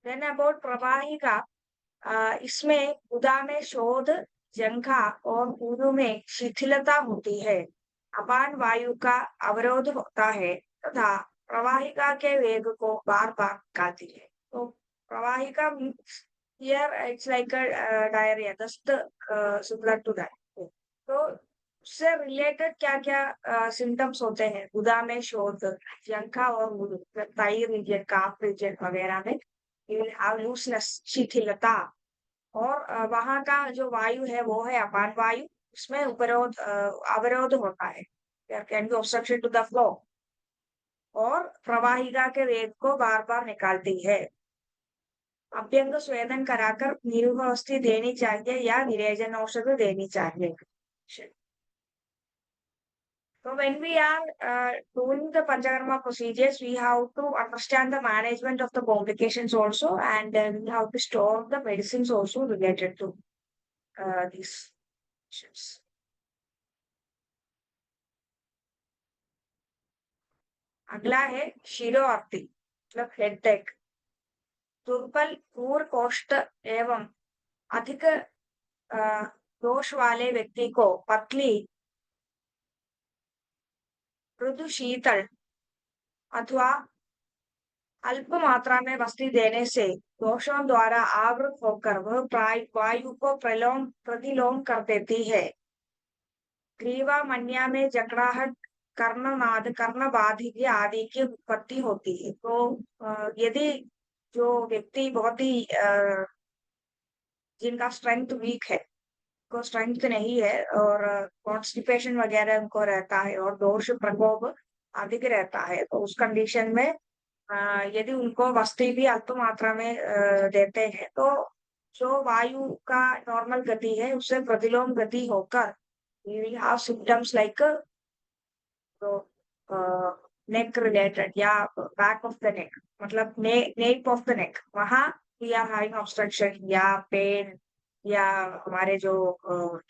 Then about प्रवाहिका, इसमें गुदा में शोध, जंघा और ऊरू में शिथिलता होती है। अपान वायु का अवरोध होता है तथा प्रवाहिका के वेग को बार बार निकालती है। तो प्रवाहिका means here it's like a diarrhoea, just similar to that. तो उससे रिलेटेड क्या क्या सिम्टम्स होते हैं? गुदा में शोथ, जंघा और ऊरू, थाई रीजन, काफ रीजन वगैरह में यू विल हैव लूजनेस, शिथिलता। और वहां का जो वायु है वो है अपान वायु, उसमें अवरोध होता है, there can be obstruction to the flow. और प्रवाहिका के वेग को बार बार निकालती है। अभ्यंग स्वेदन कराकर निरूह देनी चाहिए या विरेचन औषध देनी चाहिए। So when we are doing the Panchakarma procedures, we have to understand the management of the complications also, and we have to store the medicines also related to these patients. अगला है शिरोआर्ति, मतलब हेडेक। दुर्बल, क्रूर कोष्ठ एवं अधिक दोष वाले व्यक्ति को पतली, मृदु शीतल अथवा अल्प मात्रा में वस्तु देने से दोषों द्वारा आवृत होकर वह वायु को प्रतिलोम कर देती है। ग्रीवा मन्या में जकड़ाहट, कर्णनाद, कर्णबाधिल्य आदि की उत्पत्ति होती है। तो यदि जो व्यक्ति बहुत ही जिनका स्ट्रेंथ वीक है, को स्ट्रेंथ नहीं है और कॉन्स्टिपेशन वगैरह उनको रहता है और दोष प्रकोप अधिक रहता है, तो उस कंडीशन में यदि उनको वस्तु भी अल्प मात्रा में देते हैं तो जो वायु का नॉर्मल गति है उससे प्रतिलोम गति होकर we will have symptoms like neck related या बैक ऑफ द नेक, मतलब नेप ऑफ द नेक, वहां we are having obstruction या पेन या हमारे जो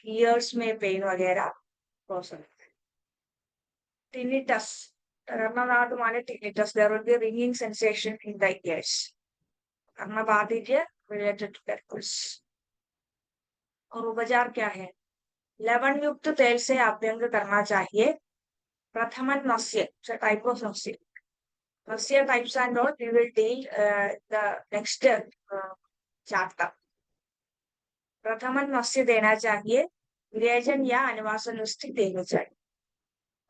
ईयर्स में पेन वगैरह हो सकता है। टिनिटस, कर्णनाद माने tinnitus, there will be ringing sensation in the ears, कर्णबाधिल्य रिलेटेड टू दैट। और उपचार क्या है? लवण युक्त तेल से अभ्यंग करना चाहिए। प्रथमन नस्य, टाइप ऑफ नस्य, नस्य types and all we will deal the next chapter. प्रथमन नस्य देना चाहिए, विरेचन या अनुवासन वस्तु देनी चाहिए।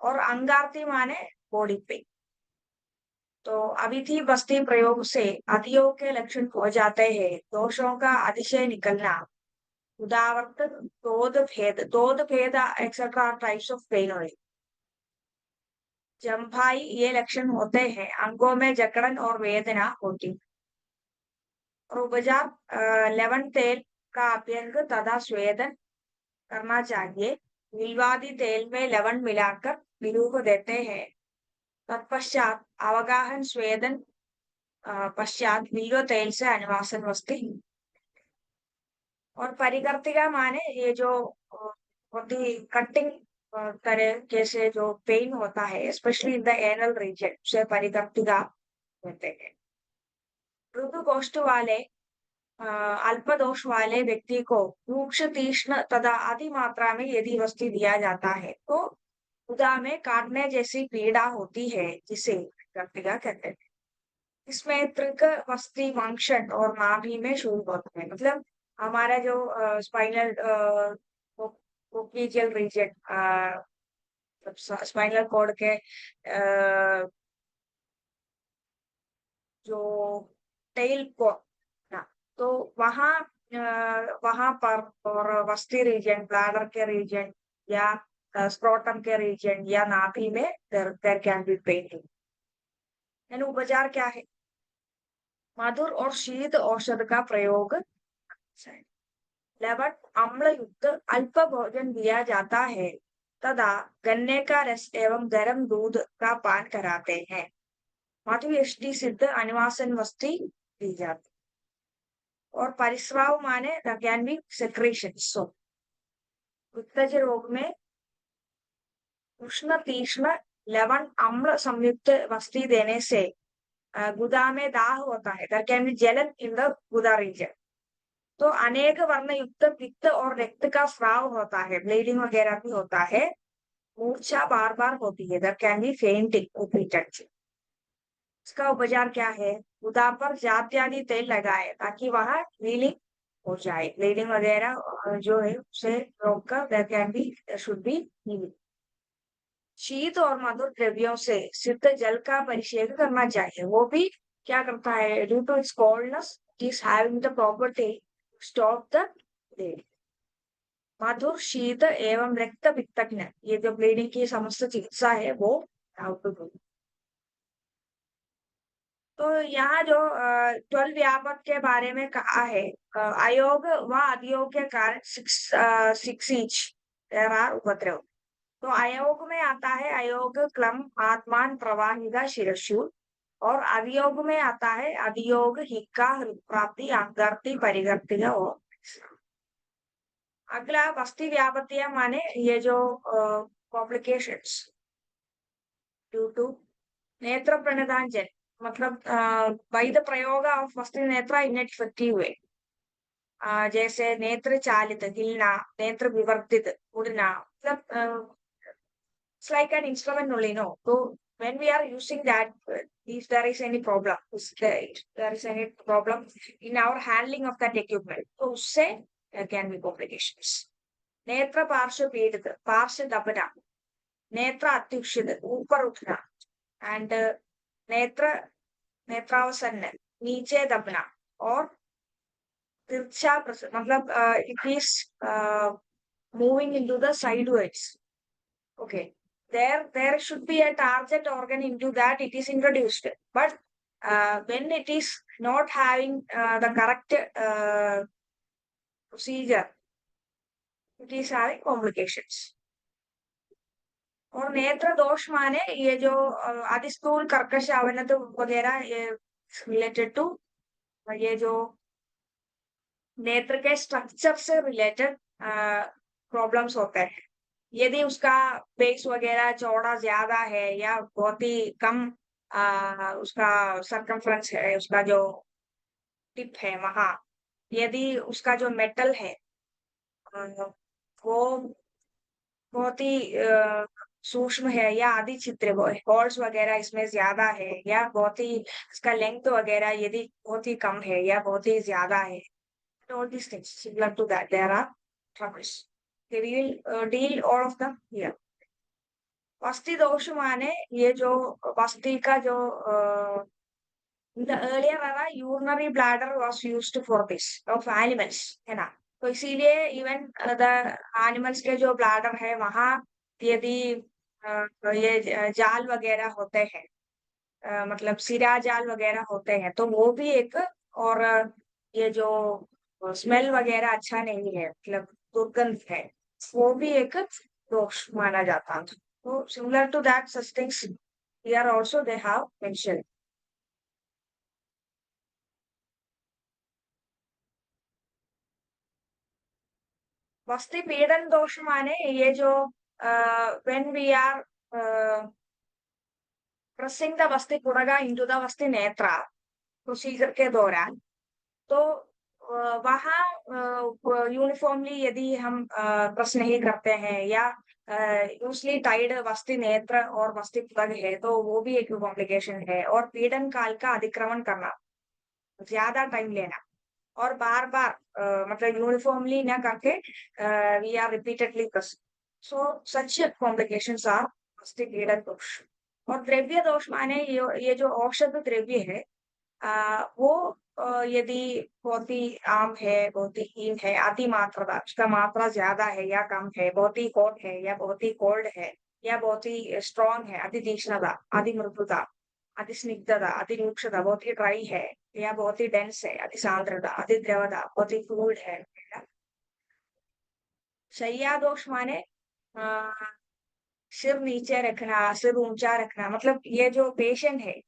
और अंगारती माने बॉडी पेन। तो अविधि बस्ती प्रयोग से अतियोग के लक्षण हो जाते हैं। दोषों का अतिशय निकलना, उदावर्त, तोद भेद etcetera types of pain oil, जम्भाई, ये लक्षण होते हैं। अंगों में जकड़न और वेदना होती। और उपचार, लवण तेल का अभ्यंग तथा स्वेदन करना चाहिए। विल्वादी तेल में लवण मिलाकर विरूप देते हैं। तत्पश्चात अवगाहन स्वेदन पश्चात विल्व तेल से अनुवासन वस्तु। और परिकर्तिका माने ये जो बहुत ही कटिंग तरह से जो पेन होता है, specially in the anal reason, से परिकर्तिका कहते हैं। मृदु कोष्ठ वाले, अल्प दोष वाले व्यक्ति को रूक्ष, तीक्ष्ण तथा अति मात्रा में यदि वस्तु दिया जाता है तो उदा में काटने जैसी पीड़ा होती है, जिसे परिकर्तिका कहते हैं। इसमें त्रिक, वस्ती, वंक्षण और नाभि में शुरू होता है, मतलब हमारा जो स्पाइनल कोक्लिजियल रीजन, स्पाइनल कॉर्ड के जो टेल को, तो वहां पर और वस्ती रीजन, ब्लैडर के रीजन या स्क्रोटम के रीजन या नाभि में देयर कैन बी पेन। उपचार क्या है? मधुर और शीत औषध का प्रयोग। लवण अम्ल युक्त अल्प भोजन दिया जाता है तथा गन्ने का रस एवं गर्म दूध का पान कराते हैं। मधु यष्टि सिद्ध अनुवासन वस्तु दी जाती। और परिस्राव माने कैन बी सेक्रेशन। सो उत्तज रोग में उष्ण, तीक्ष्ण, लवण अम्ल संयुक्त वस्तु देने से गुदा में दाह होता है, देयर कैन बी जलन इन द गुदा रीजन। तो अनेक वर्ण युक्त पित्त और रक्त का स्राव होता है, ब्लीडिंग वगैरह भी होता है, मूर्छा बार बार होती है, there can be fainting repeated. इसका उपचार क्या है? गुदा पर जात्यादि तेल लगाए ताकि वह हीलिंग हो जाए, ब्लीडिंग वगैरह जो है उसे रोककर there can be should be healing. शीत और मधुर द्रव्यों से सिद्ध जल का अभिषेक करना चाहिए, वो भी क्या करता है? Due to its coldness it is having the property stop the bleeding. मधुर शीत एवं रक्त पित्तज्ञ, ये जो ब्लीडिंग की समस्त चिकित्सा है वो तो यहाँ जो 12 व्यापक के बारे में कहा है, अयोग व अधियोग के कारण 6 ईच देयर आर उपद्रव। तो अयोग में आता है अयोग क्लम आत्मान प्रवाहिका शिरशु, और अधियोग में आता है अधियोग हिक्का प्राप्ति अंगर्ति परिगर्ति और अगला बस्ती व्यापत्तियां माने ये जो कॉम्प्लिकेशंस ड्यू टू नेत्र प्रणदांजन, मतलब बाय द प्रयोग ऑफ वस्ती नेत्र इन इफेक्टिव वे, जैसे नेत्र चालित हिलना, नेत्र विवर्तित उड़ना, मतलब it's like an instrument only, no? So when we are using that, if there is any problem, if there is any problem in our handling of that equipment, तो उससे there can be complications. नेत्र पार्श्व पीड़ित, पार्श्व दबना, नेत्र अत्युक्षित, ऊपर उठना, and नेत्र नेत्रावसन्न, नीचे दबना, और तिरछा मतलब it is moving into the sideways. Okay, there should be a target organ into that it is introduced, but when it is not having the correct procedure, it is having complications. और नेत्र दोष माने ये जो अधिस्थूल कर्कश अवनत वगैरह, ये related to ये जो नेत्र के स्ट्रक्चर से रिलेटेड प्रॉब्लम्स होते हैं। यदि उसका बेस वगैरह चौड़ा ज्यादा है या बहुत ही कम उसका सरकमफ्रेंस है, उसका जो टिप है वहां, यदि उसका जो मेटल है वो बहुत ही सूक्ष्म है या आदि छिद्र होल्स वगैरह इसमें ज्यादा है, या बहुत ही इसका लेंथ वगैरह यदि बहुत ही कम है या बहुत ही ज्यादा है, all these things similar to that there are troubles. They will deal all of them here. वस्ती दोष माने ये जो वस्ती का जो in the earlier era urinary bladder was used for this of animals, है ना? तो इसीलिए इवन द एनिमल्स के जो ब्लैडर है वहां यदि ये जाल वगैरह होते हैं, मतलब सिरा जाल वगैरह होते हैं, तो वो भी एक, और ये जो स्मेल वगैरह अच्छा नहीं है, मतलब दुर्गंध है, वो भी एक दोष माना जाता था। तो similar to that such things here also they have mention. वस्ती पीड़न दोष माने ये जो when we are pressing the वस्ती पुड़गा इनटू द वस्ती नेत्रा प्रोसीजर के दौरान, तो वहाँ यूनिफॉर्मली यदि हम प्रेस नहीं करते हैं या यूजली टाइड वस्ती नेत्र और वस्ती प्लग है, तो वो भी एक कॉम्प्लिकेशन है। और पीड़न काल का अतिक्रमण करना, ज्यादा टाइम लेना, और बार बार मतलब यूनिफॉर्मली ना करके we are repeatedly press, so such complications are वस्ती पीड़न दोष। और द्रव्य दोष माने ये जो औषध द्रव्य है वो यदि बहुत ही आम है, बहुत ही हीन है, अति मात्रा, उसका मात्रा ज्यादा है या कम है, बहुत ही हॉट है या बहुत ही कोल्ड है, या बहुत ही स्ट्रॉन्ग है, अति तीक्ष्णता, अति मृदुता, अति स्निग्धता, अति रूक्षता, बहुत ही ड्राई है, या बहुत ही डेंस है, अति सांद्रता, अति द्रवता, बहुत ही फ्लूइड है। शैया दोष माने सिर नीचे रखना, सिर ऊंचा रखना, मतलब ये जो पेशेंट है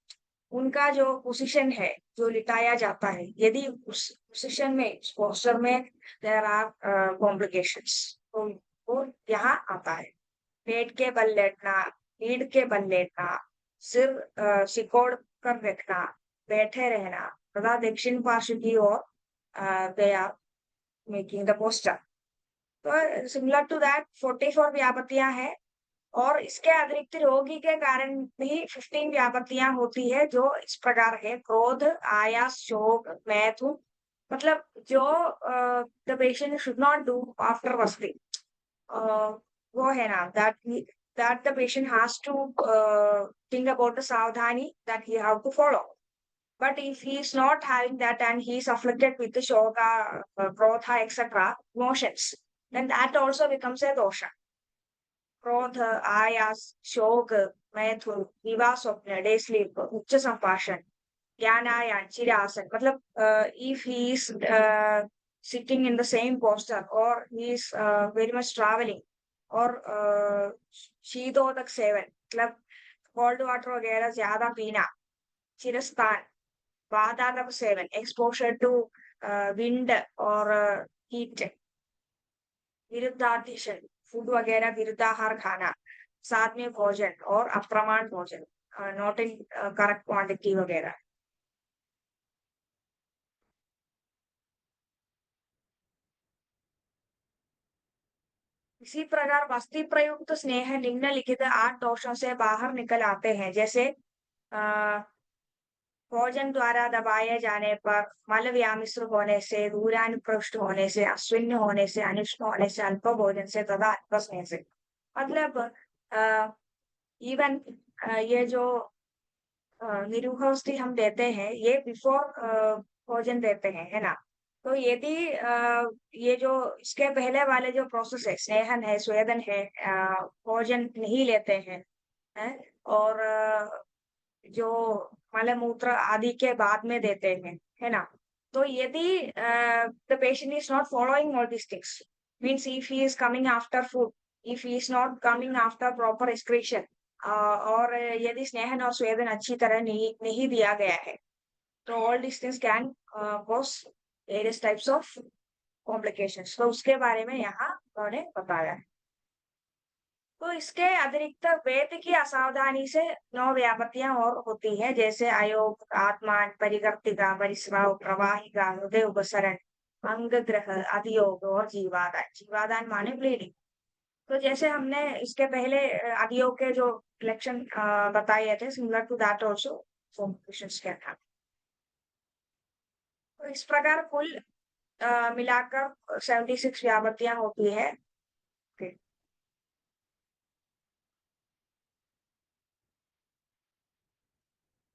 उनका जो पोजीशन है, जो लिटाया जाता है, यदि उस पोजीशन में, उस पोस्चर में देयर आर कॉम्प्लिकेशंस, तो वो यहाँ आता है। पेट के बल लेटना, रीढ़ के बल लेटना, सिर सिकोड़ कर रखना, बैठे रहना तथा दक्षिण पार्श्व की ओर गया, मेकिंग द पोस्टर। तो सिमिलर टू दैट 44 व्यापतियां हैं, और इसके अतिरिक्त रोगी के कारण भी 15 व्यापतियां होती है, जो इस प्रकार है: क्रोध, आयास, शोक, मैथुन। मतलब जो the patient should not do after वस्ती, वो है ना, that the patient has to think about the savdhani that he have to follow. But if he is not having that and he is afflicted with the shoga, krodha, etc. emotions, then that also becomes a dosha. Krodha, ayas, shoga, maithun, viva swapna, day sleep, ucha sampashan, jnana, chirasan. Matlab, if he is sitting in the same posture, or he is very much traveling, और शीतोदक seven, मतलब cold water वगैरह ज्यादा पीना, चिरस्थान, वातावरण seven, exposure to wind और heat, विरुद्धातिशन, food वगैरह विरुद्धाहार खाना, साथ में भोजन और अप्रमाण भोजन, नॉट इन करेक्ट क्वांटिटी वगैरह। इसी प्रकार वस्ती प्रयुक्त स्नेह निम्नलिखित 8 दोषों से बाहर निकल आते हैं, जैसे भोजन द्वारा दबाए जाने पर, मल व्यामिश्र होने से, दूरानुपृष्ट होने से, अश्विन होने से, अनिष्ट होने से, अल्प भोजन से तथा अल्प स्नेह से। मतलब इवन ये जो निरूहोष्टि हम देते हैं, ये बिफोर भोजन देते हैं, है ना। तो यदि ये जो इसके पहले वाले जो प्रोसेस है, स्नेहन है, स्वेदन है, भोजन नहीं लेते हैं, है? और जो मल मूत्र आदि के बाद में देते हैं, है ना। तो यदि the patient is not following all this things, means if he is coming after food, if he is not coming after proper excretion, और यदि स्नेहन और स्वेदन अच्छी तरह नहीं दिया गया है, तो all this things can cause various types of complications. तो उसके बारे में यहाँ उन्होंने बताया है। तो इसके अतिरिक्त वेद की असावधानी से 9 व्यापतियां और होती है, जैसे अयोग, आत्मान, परिवर्तिका, परिस्राव, प्रवाहिका, हृदय उपसरण, अंग ग्रह, अधियोग और जीवादान। जीवादान माने ब्लीडिंग। तो जैसे हमने इसके पहले अधियोग के जो इलेक्शन बताए थे, similar to that also questions क्या था। तो इस प्रकार कुल मिलाकर 76 व्यापतियां होती है।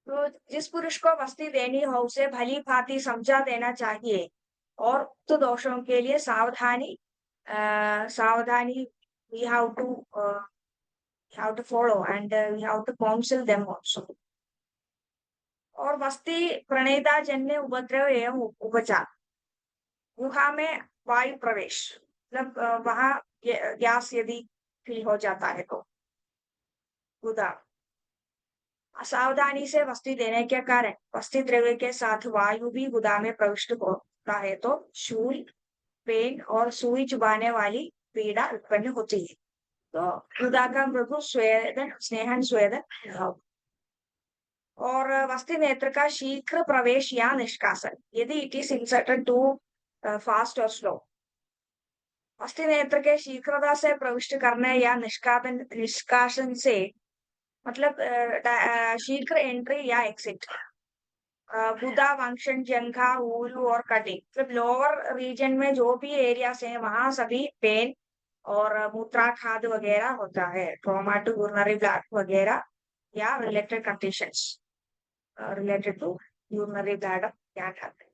तो जिस पुरुष को वस्ती देनी हो, उसे भली भांति समझा देना चाहिए, और उक्त दोषों के लिए सावधानी we have to follow, and we have to counsel them also। और वस्ती प्रणेता जन्य उपद्रव एवं उपचार, गुहा में वायु प्रवेश, मतलब वहां गैस यदि फील हो जाता है तो गुदा, असावधानी से वस्ती देने के कारण वस्ती द्रव्य के साथ वायु भी गुदा में प्रविष्ट होता है, तो शूल, पेन और सुई चुभाने वाली पीड़ा उत्पन्न होती है। तो गुदा का मृदु स्वेदन, स्नेहन स्वेदन, और वस्ती नेत्र का शीघ्र प्रवेश या निष्कासन, यदि it is inserted too fast और स्लो। वस्ती नेत्र के शीघ्रता से प्रविष्ट करने या निष्कासन से मतलब शीघ्र एंट्री या एग्जिट। गुदा, वंशन, जंघा, ऊरू और कटिंग, मतलब लोअर रीजन में जो भी एरियाज हैं, वहां सभी पेन और मूत्राघात वगैरह होता है, ट्रॉमा टू यूरिनरी ब्लैडर वगैरह, या related conditions related to urinary bladder क्या कहते हैं।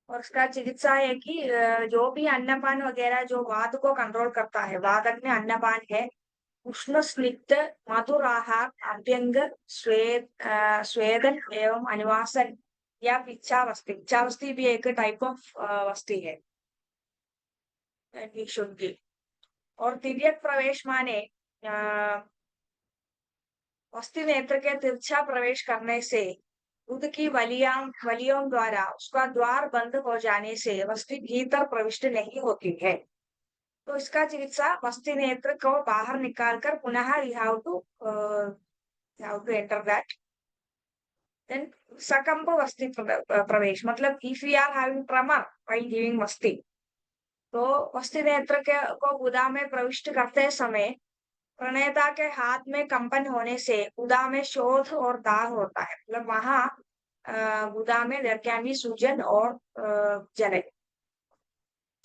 और उसका चिकित्सा है कि जो भी अन्नपान वगैरह जो वात को कंट्रोल करता है, वादक में अन्नपान है, उष्ण स्निग्ध मधुर आहार, अभ्यंग, स्वेदन एवं अनुवासन या पिच्छावस्थी। पिच्छावस्थी भी एक टाइप ऑफ वस्ती है, शुड गिव। और तिर्यक प्रवेश माने वस्ती नेत्र के तिरछा प्रवेश करने से दूध की वलियों द्वारा उसका द्वार बंद हो जाने से वस्ती भीतर प्रविष्ट नहीं होती है। तो इसका चिकित्सा वस्ती नेत्र को बाहर निकाल कर पुनः we have to enter that. Then सकंप वस्ती प्रवेश, मतलब if we are having tremor while giving वस्ती, तो वस्ती नेत्र के को गुदा में प्रविष्ट करते समय प्रणेता के हाथ में कंपन होने से गुदा में शोथ और दाग होता है, मतलब वहां गुदा में देयर कैन बी सूजन और जलन।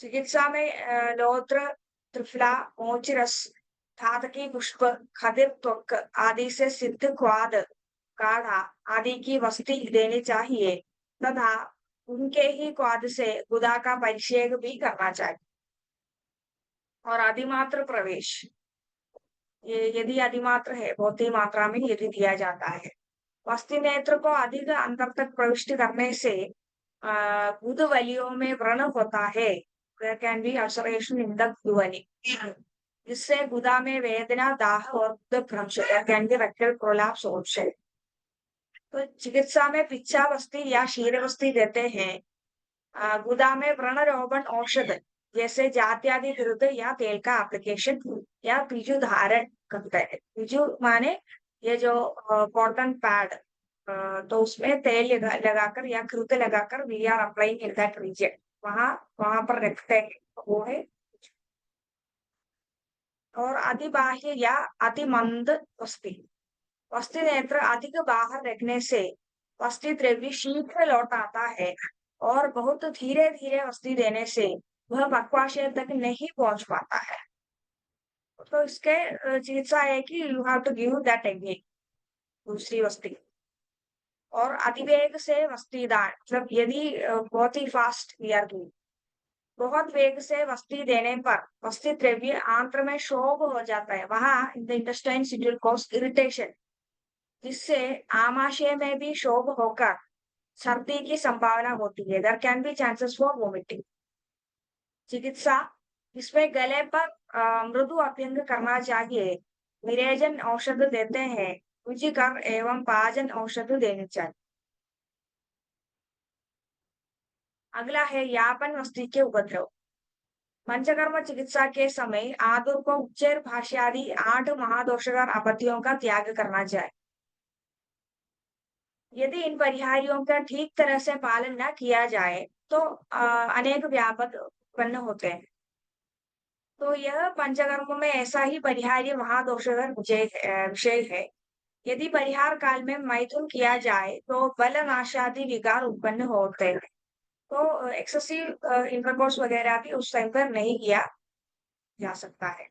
चिकित्सा में लौत्र, त्रिफला, मोचिरस, धातकी पुष्प, खदिर त्वक आदि से सिद्ध क्वाद, काढ़ा आदि की वस्ती देनी चाहिए तथा उनके ही क्वाद से गुदा का परिक्षेप भी करना चाहिए। और अधिमात्र प्रवेश, ये यदि अधिमात्र है, बहुत ही मात्रा में यदि दिया जाता है, वस्ती नेत्र को अधिक अंतर तक प्रविष्ट करने से गुद वलियों में व्रण होता है, there can be ulceration in the ध्वनि, जिससे गुदा में वेदना, दाह और गुद भ्रंश, there can be rectal prolapse also। तो चिकित्सा में पिच्छा वस्ती या क्षीर वस्ती देते हैं। गुदा में व्रण रोगण औषध जैसे जात्यादि विरुद्ध या तेल का एप्लीकेशन या बीजू धारण करते हैं। बीजू माने ये जो कॉटन पैड, तो उसमें तेल लगाकर या घृत लगाकर we are applying in that region, वहां वहां पर रखते हैं, वो है। और अति बाह्य या अति मंद वस्ती, वस्ती नेत्र अधिक बाहर रखने से वस्ती द्रव्य शीघ्र लौट आता है और बहुत धीरे धीरे वस्ती देने से वह पक्वाशय तक नहीं पहुंच पाता है। तो इसके चिकित्सा है कि you have to give that technique, दूसरी वस्ती। और अतिवेग से वस्ती दान, मतलब यदि बहुत ही फास्ट वी आर डूइंग, बहुत वेग से वस्ती देने पर वस्ती द्रव्य आंत्र में शोभ हो जाता है, वहां in the intestines it will cause irritation, जिससे आमाशय में भी शोभ होकर सर्दी की संभावना होती है, there can be chances for vomiting. चिकित्सा, इसमें गले पर मृदु अभ्यंग करना चाहिए, विरेजन औषध देते हैं, रुचिकर एवं पाचन औषध देनी चाहिए। अगला है यापन वस्ती के उपद्रव। पंचकर्म चिकित्सा के समय आदुर को उच्चैर भाष्यादि 8 महादोषकर आपत्तियों का त्याग करना चाहिए। यदि इन परिहारियों का ठीक तरह से पालन न किया जाए तो अनेक व्यापक उत्पन्न होते हैं। तो यह पंचकर्म में ऐसा ही परिहार्य महादोषकर विषय है। यदि परिहार काल में मैथुन किया जाए तो बल नाशादि विकार उत्पन्न होते हैं। तो एक्सेसिव इंटरकोर्स वगैरह भी उस टाइम पर नहीं किया जा सकता है।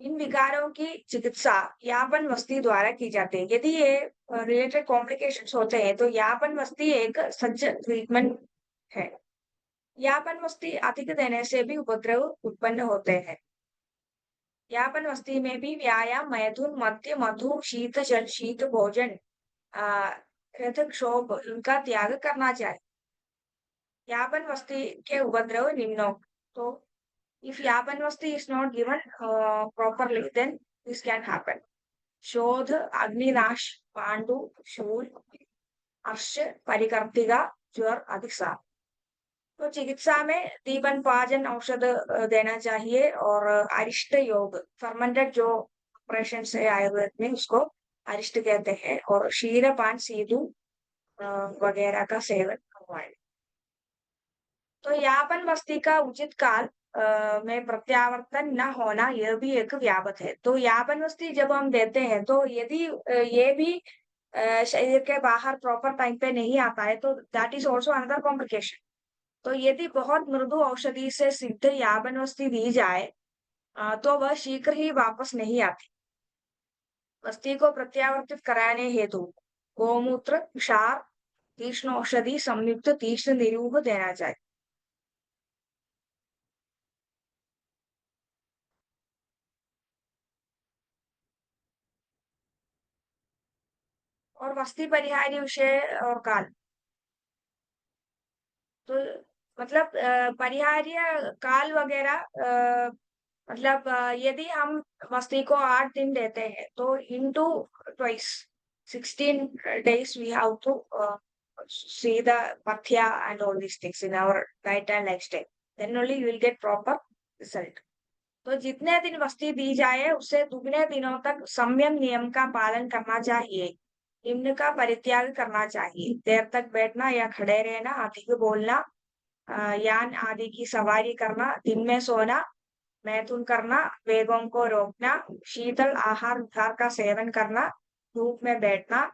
इन विकारों की चिकित्सा यापन वस्ती द्वारा की जाती है। यदि ये रिलेटेड कॉम्प्लिकेशंस होते हैं तो यापन वस्ती एक सज्ज ट्रीटमेंट है। यापन वस्ती अधिक देने से भी उपद्रव उत्पन्न होते हैं। यापन वस्ती में भी व्यायाम, मैथुन, मद्य, मधु, शीत जल, शीत भोजन, क्षोभ, इनका त्याग करना चाहिए। यापन वस्ती के उपद्रव निम्नोक्त। तो if yapan vasti is not given properly, then this can happen. शोध, अग्निनाश, पांडु, शूल, अर्श, परिकर्तिका, ज्वर, अधिसा। तो चिकित्सा में दीपन पाचन औषध देना चाहिए और अरिष्ट योग, फर्मेंटेड जो ऑपरेशन है आयुर्वेद में उसको अरिष्ट कहते हैं, और क्षीरपान, सीधु वगैरह का सेवन करवाएं। तो यापन वस्ती का उचित काल में प्रत्यावर्तन न होना, यह भी एक व्यापक है। तो यापन वस्ती जब हम देते हैं तो यदि ये भी शरीर के बाहर प्रॉपर टाइम पे नहीं आता है तो that is also another complication. तो यदि बहुत मृदु औषधि से सिद्ध यापन वस्ती दी जाए तो वह शीघ्र ही वापस नहीं आती। वस्ती को प्रत्यावर्तित कराने हेतु गोमूत्र, क्षार, तीक्ष्ण औषधि संयुक्त तीक्ष्ण निरूह देना चाहिए। और वस्ती परिहारी विषय और काल, तो मतलब परिहार्य काल वगैरह, मतलब यदि हम वस्ती को 8 दिन देते हैं तो into twice 16 days we have to see the pathya and all these things in our diet and lifestyle, then only you will get proper result. तो जितने दिन वस्ती दी जाए उससे दुगने दिनों तक संयम नियम का पालन करना चाहिए। निम्न का परित्याग करना चाहिए। देर तक बैठना या खड़े रहना, अधिक बोलना, यान आदि की सवारी करना, दिन में सोना, मैथुन करना, वेगों को रोकना, शीतल आहार विहार का सेवन करना, धूप में बैठना,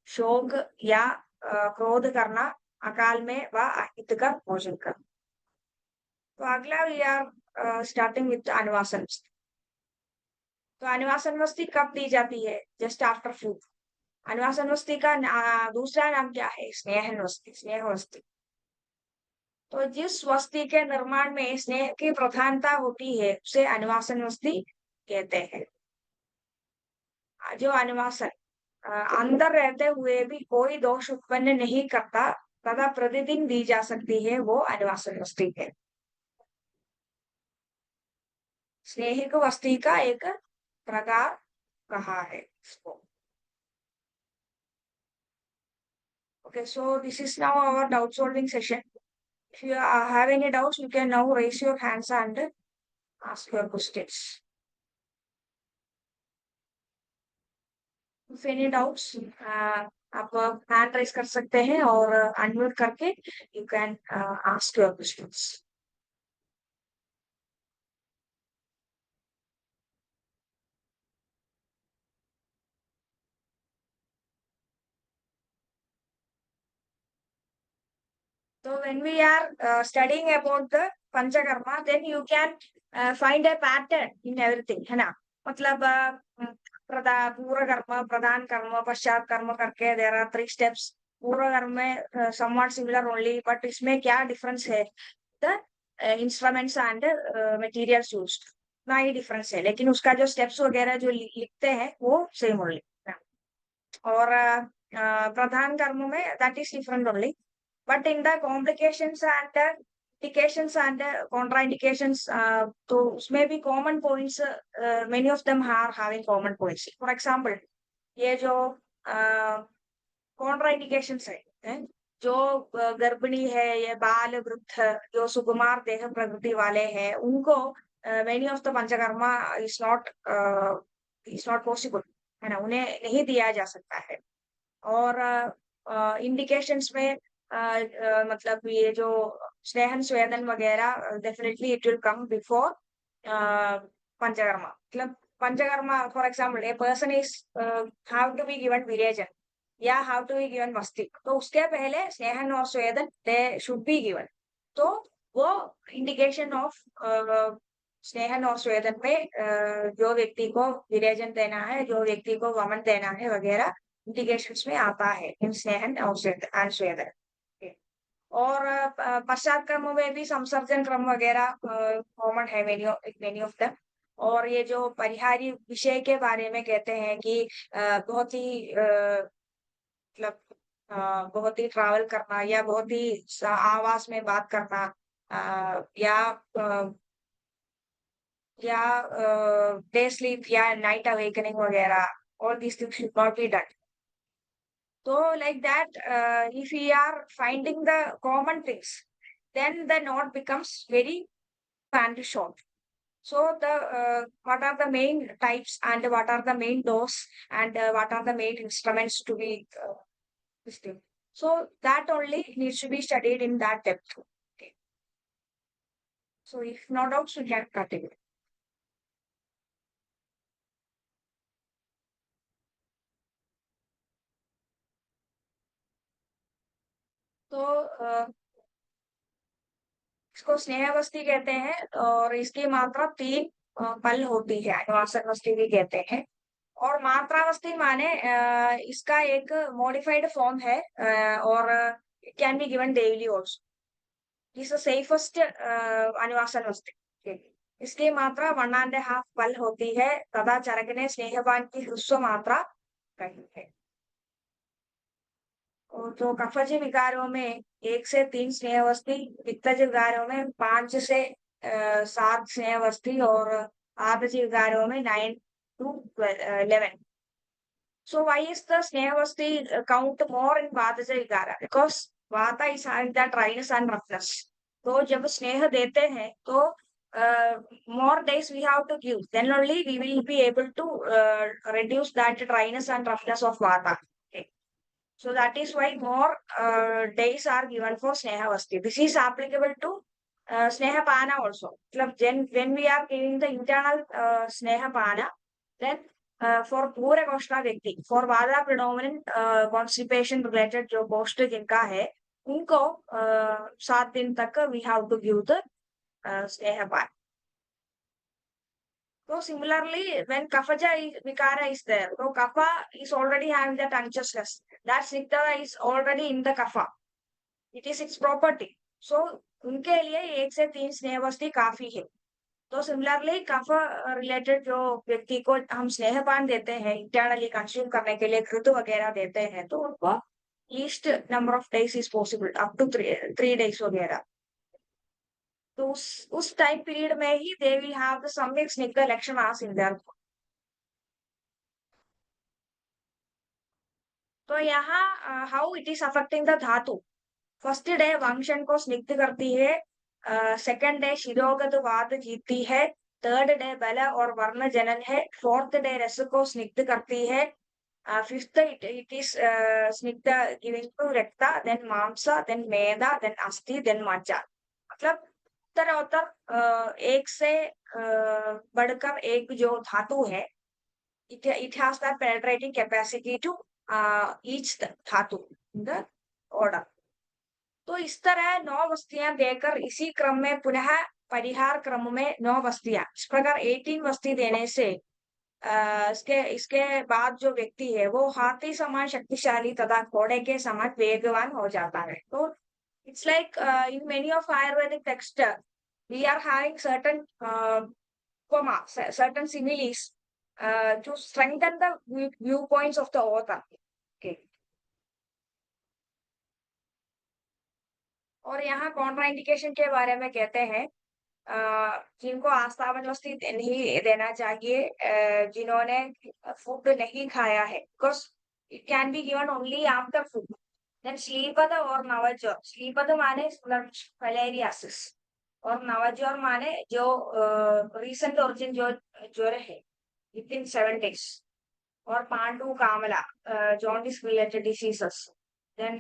शोक या क्रोध करना, अकाल में व अहित कर भोजन करना। तो अगला वी आर स्टार्टिंग विथ अनुवासन वस्ती। तो अनुवासन वस्ती कब दी जाती है? Just after food. अनुवासन वस्ती का दूसरा नाम क्या है? स्नेहन वस्ती, स्नेह वस्ती। तो जिस वस्ती के निर्माण में स्नेह की प्रधानता होती है उसे अनुवासन वस्ती कहते हैं। जो अनुवासन अंदर रहते हुए भी कोई दोष उत्पन्न नहीं करता तथा प्रतिदिन दी जा सकती है, वो अनुवासन वस्ती है। स्नेहिक वस्ती का एक प्रकार कहा है इसको। Okay, so this is now our doubt solving session. If you have any doubts, you can now raise your hands and ask your questions. If any doubts, आप हैंड रेज कर सकते हैं और अनम्यूट करके you can ask your questions. So when we are studying about the Panchakarma, then you can find a pattern in everything, है ना? मतलब पूर्व कर्म, प्रधान कर्म, पश्चात कर्म करके there are 3 steps. पूर्व कर्म में somewhat similar only, but इसमें क्या difference है? The instruments and materials used. ना ही difference है, लेकिन उसका जो steps वगैरह जो लिखते हैं वो same only. और प्रधान कर्म में that is different only. But in the complications and indications and contraindications, तो उसमें भी common points, many of them are having common points. For example, ये जो contraindications है, जो गर्भिणी है, ये बाल वृद्ध, जो सुकुमार देह प्रकृति वाले हैं, उनको many of the panchakarma is not possible, है ना? उन्हें नहीं दिया जा सकता है। और इंडिकेशंस में मतलब ये जो स्नेहन स्वेदन वगैरह definitely it will come before Panchakarma. मतलब Panchakarma, for example a person is how to be given विरेचन या हाउ टू बी गिवन मस्तिष्क, तो उसके पहले स्नेहन और स्वेदन दे शुड बी गिवन। तो वो इंडिकेशन ऑफ स्नेहन और स्वेदन में जो व्यक्ति को विरेचन देना है, जो व्यक्ति को वमन देना है वगैरह इंडिकेशंस में आता है इन स्नेहन और स्वेदन। और पश्चात क्रम में भी संसर्जन क्रम वगैरह कॉमन है मेनी ऑफ देम। और ये जो परिहारी विषय के बारे में कहते हैं कि बहुत ही मतलब बहुत ही ट्रैवल करना या बहुत ही आवाज में बात करना, या डे स्लीप या नाइट अवेकनिंग वगैरह, all these things should not be done. So like that, if we are finding the common things, then the note becomes very and short. So the what are the main types and what are the main doors and what are the main instruments to be listed. So that only needs to be studied in that depth. Okay. So if no doubts, we can continue. तो इसको स्नेहावस्थी कहते हैं और इसकी मात्रा 3 पल होती है, अनुवासनावस्थी भी कहते हैं। और मात्रावस्थी माने इसका एक मॉडिफाइड फॉर्म है, और it can be given daily also. Is the safest अनुवासनावस्थी। इसकी मात्रा 1.5 पल होती है तथा चरकने स्नेहवान की ह्रस्व मात्रा कही है। और तो कफज विकारों में 1 से 3 स्नेहावस्थी, पित्तज विकारों में 5 से 7 स्नेहावस्थी और आदज विकारों में 9 to 11. So why is the snehavasti count more in Vataja Vigara? Because Vata is having that dryness and roughness. तो जब स्नेह देते हैं तो more days we have to give, then only we will be able to reduce that dryness and roughness of vata. Okay. So that is why more days are given for Sneha Vasti. This is applicable to Sneha Pana also. When we are giving the internal Sneha Pana, then for पूरे कोष्ठा व्यक्ति, for वादा predominant constipation related जो कोष्ठ जिनका है, उनको 7 दिन तक we have to give the Sneha Pana. So similarly, when Kaphaja Vikara is there, so Kapha is already having that anxiousness. That Snigdha is already in the Kapha. It is its property. So उनके लिए 1 से 3 स्नेहवस्ती काफी है. तो similarly कफ related जो व्यक्ति को हम स्नेहपान देते हैं इंटरनली कंज्यूम करने के लिए घृत वगैरह देते हैं तो उनको least number of days is possible up to 3 days वगैरह. तो उस टाइम पीरियड में ही दे विल हैव द सम्यक स्निग्ध लक्षणास इन देयर. तो यहाँ how it is affecting the धातु. फर्स्ट डे वंशन को स्निग्ध करती है, सेकंड डे शिरोगत वात जीतती है, थर्ड डे बल और वर्ण जनन है, फोर्थ डे रस को स्निग्ध करती है, फिफ्थ इट इज स्निग्ध गिविंग टू रक्ता, देन मांसा, देन मेदा, देन अस्थि, देन मज्जा. मतलब उत्तरोत्तर एक से बढ़कर एक जो धातु है, it has that penetrating capacity to each धातु in the order. तो इस तरह 9 वस्तियां देकर इसी क्रम में पुनः परिहार क्रम में 9 वस्तियां, इस प्रकार 18 वस्ती देने से इसके बाद जो व्यक्ति है वो हाथी समान शक्तिशाली तथा घोड़े के समान वेगवान हो जाता है. तो it's like in many of Ayurvedic text we are having certain certain similes to strengthen the viewpoints of the author. Okay. और यहाँ कॉन्ट्राइंडिकेशन के बारे में कहते हैं जिनको आस्थावन वस्ती नहीं देना चाहिए, जिन्होंने फूड नहीं खाया है, because it can be given only after food. Then श्लीपद और नवज्वर. श्लीपद माने फिलेरियासिस और नवज्वर माने जो रिसेंट ओरिजिन जो ज्वर है विद इन 7 days. और पांडु कामला जॉन्डिस रिलेटेड डिसीजेस. देन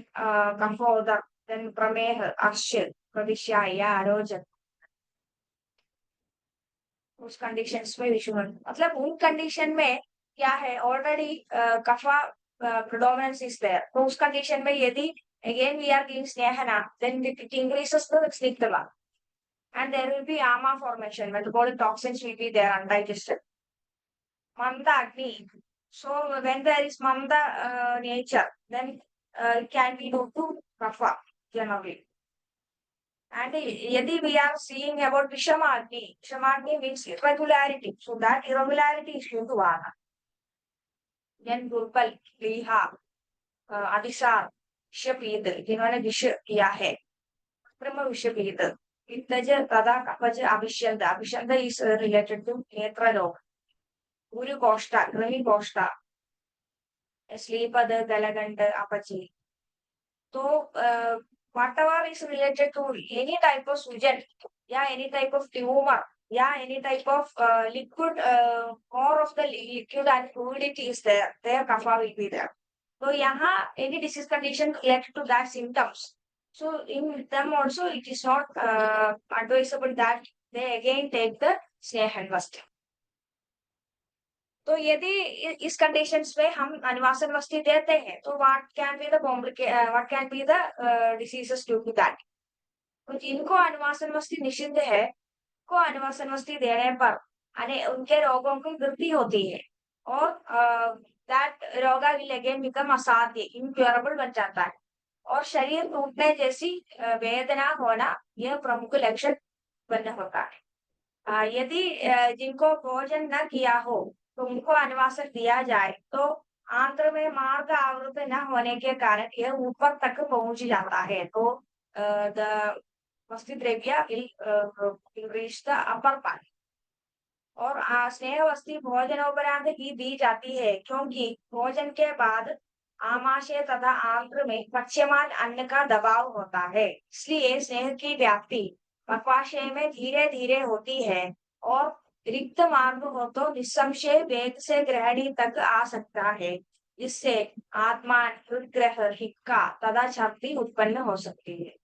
कंफोदर, देन प्रमेह, अर्श, प्रविश्या, आरोजन. उस कंडीशंस में विषुवल मतलब उन कंडीशन में क्या है, ऑलरेडी कफा predominance is there. तो उस कंडीशन में यदि again we are giving snehana, then it increases the snigdha and there will be ama formation, metabolic toxins will be there undigested. Manda agni. So when there is manda nature, then it can be due to kapha generally. And yadi we are seeing about vishamagni, vishamagni means irregularity. So that irregularity is due to vana. Then दुर्बल, लीहा, अतिसार, विषपीत, जिन्होंने विष किया है, ब्रह्म विषपीत, पित्तज, तदा कपज, अभिषंद. अभिषंद is related to नेत्र रोग. गुरु कोष्ठा, ग्रही कोष्ठा, श्लीपद, गलगंड, अपची. तो whatever is related to any type of sujan, yeah, any type of tumor, yeah, any type of liquid, more of the liquid and fluidity is there, their kapha will be there. So yaha any disease condition related to that symptoms. So in them also it is not advisable that they again take the snehan vasti. तो यदि इस conditions में हम अनिवासन वस्ती देते हैं तो what can be the diseases due to that. तो जिनको अनिवासन वस्ती निषिद्ध है को अनिवासन वस्ती देने पर उनके रोगों की वृद्धि होती है और दैट रोगा विल अगेन बिकम असाध्य, इनक्योरेबल बन जाता है और शरीर टूटने जैसी वेदना होना यह प्रमुख लक्षण बन होता है. यदि जिनको भोजन न किया हो तो उनको अनिवासन दिया जाए तो आंत्र में मार्ग आवृत न होने के कारण यह ऊपर तक पहुंच जाता है. तो द वस्ति द्रव्य will reach the upper part. और स्नेह वस्ती भोजनोपरांत ही दी जाती है क्योंकि भोजन के बाद आमाशय तथा आंत्र में पच्यमान अन्न का दबाव होता है, इसलिए स्नेह की व्याप्ति बकवाशय में धीरे धीरे होती है और रिक्त मार्ग हो तो निस्संशय वेग से ग्रहणी तक आ सकता है, जिससे आत्मा हृदग्रह हिक्का तथा शक्ति उत्पन्न हो सकती है।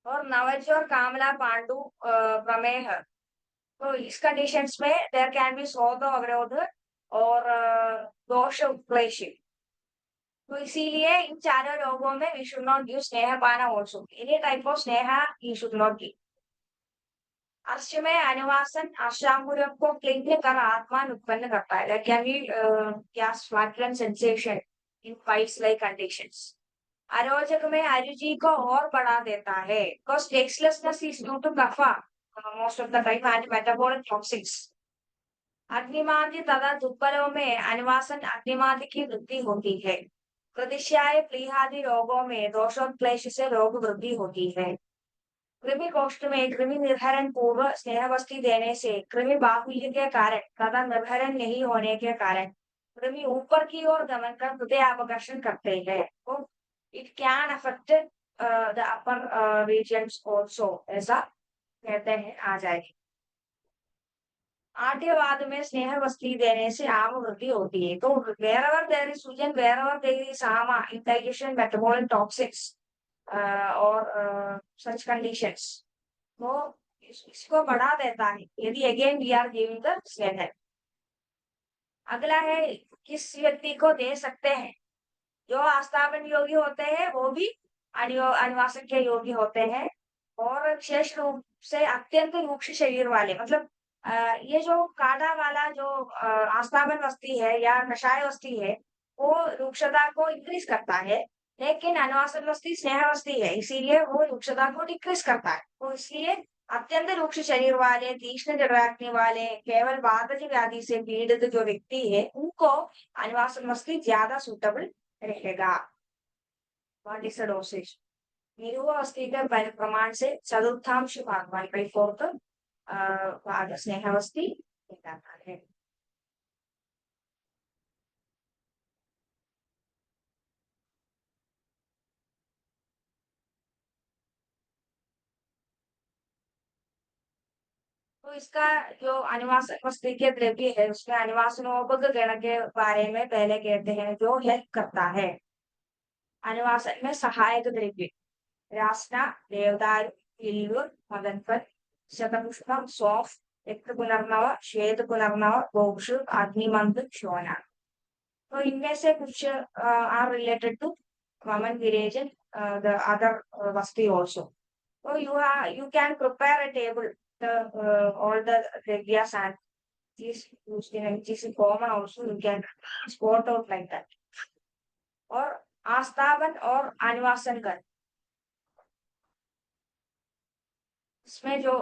और नवज और कामला पांडु प्रमेय, तो इस कंडीशंस में देयर कैन बी शोध अवरोध और दोष उपक्लेश। तो इसीलिए इन चारों रोगों में वी शुड नॉट गिव स्नेह पान आल्सो, एनी टाइप ऑफ स्नेह यू शुड नॉट गिव। अर्श में अनुवासन अशांगुरम को क्लिंग कर आत्मा उत्पन्न करता है, that can be gas flatulent sensation in fights like conditions. अरोचक में अरुचि को और बढ़ा देता है, because tastelessness is due to kapha most of the time and metabolic toxics. अग्निमाद्य तथा दुर्बलों में अनुवासन अग्निमाद्य की वृद्धि होती है। प्रतिश्याय प्लीहादि रोगों में दोषोत्क्लेश से रोग वृद्धि होती है। कृमि कोष्ठ में कृमि निर्हरण पूर्व स्नेहवस्ती देने से कृमि बाहुल्य के कारण तथा निर्हरण नहीं होने के कारण कृमि ऊपर की ओर गमन कर हृदय आकर्षण करते हैं, तो it can affect the upper regions also, ऐसा कहते हैं आ जाएगी। आट्यवाद में स्नेह वस्ती देने से आम वृद्धि होती है, तो wherever there is sujan, wherever there is ama, indigestion, metabolic toxics और such conditions, तो इसको बढ़ा देता है यदि again we are giving the स्नेह। अगला है किस व्यक्ति को दे सकते हैं, जो आस्थापन योगी होते हैं वो भी अनुवासन के योगी होते हैं, और विशेष रूप से अत्यंत रूक्ष शरीर वाले, मतलब ये जो काढ़ा वाला जो आस्थापन वस्ती है या कषाय वस्ती है वो रूक्षता को इंक्रीज करता है, लेकिन अनुवासन वस्ती स्नेह वस्ती है इसीलिए वो रूक्षता को डिक्रीज करता है। तो इसलिए अत्यंत रूक्ष शरीर वाले, तीक्ष्ण जठराग्नि वाले, केवल वातज व्याधि से पीड़ित जो व्यक्ति है उनको अनुवासन वस्ती ज्यादा सूटेबल रहेगा। What is the dosage? निरुआ वस्ती के प्रमाण से चतुर्थांश भाग 1/4 भाग स्नेहावस्थी जाता है। तो इसका जो अनुवासन वस्ती के द्रव्य है उसमें अनुवासनोपग गण के बारे में पहले कहते हैं, जो हेल्प करता है। अनुवासन में सहायक द्रव्य रासना, देवदारू, बिल्व, मदनफल, शतपुष्पम, सौंफ, रक्त पुनर्नव, श्वेत पुनर्नव, गोक्षु, अग्निमंद, शोना। तो इनमें से कुछ are related to common viration, the other vasti also. So you can prepare a table, the all the regias and these used in which is common also you can spot out like that. और आस्थापन और अनुवासन कर, इसमें जो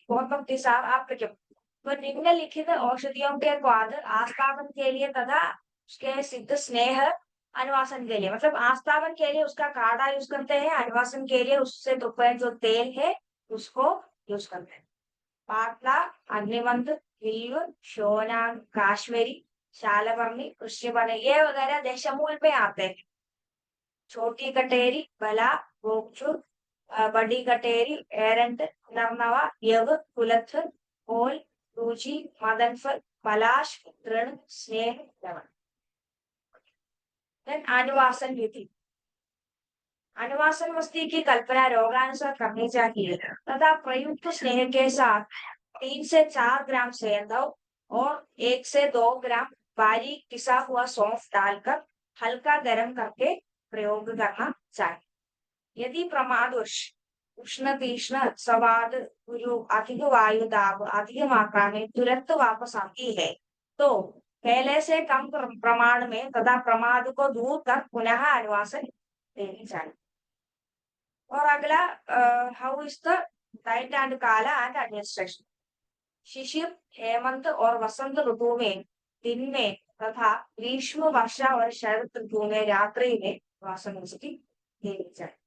बहुत अतिसार आप तो निम्नलिखित औषधियों के बाद आस्थापन के लिए तथा उसके सिद्ध स्नेह अनुवासन के लिए, मतलब आस्थापन के लिए उसका काढ़ा यूज करते हैं, अनुवासन के लिए उससे प्रिपेयर जो तेल है उसको यूज करते हैं। पाटला, अग्निमंद, हिल्व, शोना, काश्मीरी, शालवर्णी, कृष्णवर्णी ये वगैरह देशमूल में आते हैं। छोटी कटेरी, बला, गोक्षु, बड़ी कटेरी, एरंट, नरनवा, यव, कुलत्थ, ओल, रूचि, मदनफल, पलाश, तृण, स्नेह, लवण। देन अनुवासन विधि। अनुवासन वस्ती की कल्पना रोगानुसार करनी चाहिए तथा प्रयुक्त स्नेह के साथ 3 से 4 ग्राम सेंधव और 1 से 2 ग्राम बारीक पिसा हुआ सौंफ डालकर हल्का गर्म करके प्रयोग करना चाहिए। यदि प्रमादवश उष्ण तीक्ष्ण स्वाद गुरु अधिक वायु दाब अधिक मात्रा में तुरंत वापस आती है तो पहले से कम प्रमाण में तथा प्रमाद को दूर कर पुनः अनुवासन देनी चाहिए। और अगला how is the right and काला एंड एडमिनिस्ट्रेशन। शिशिर, हेमंत और वसंत ऋतु में दिन में तथा ग्रीष्म, वर्षा और शरद ऋतु में रात्रि में वासन उसकी देनी चाहिए।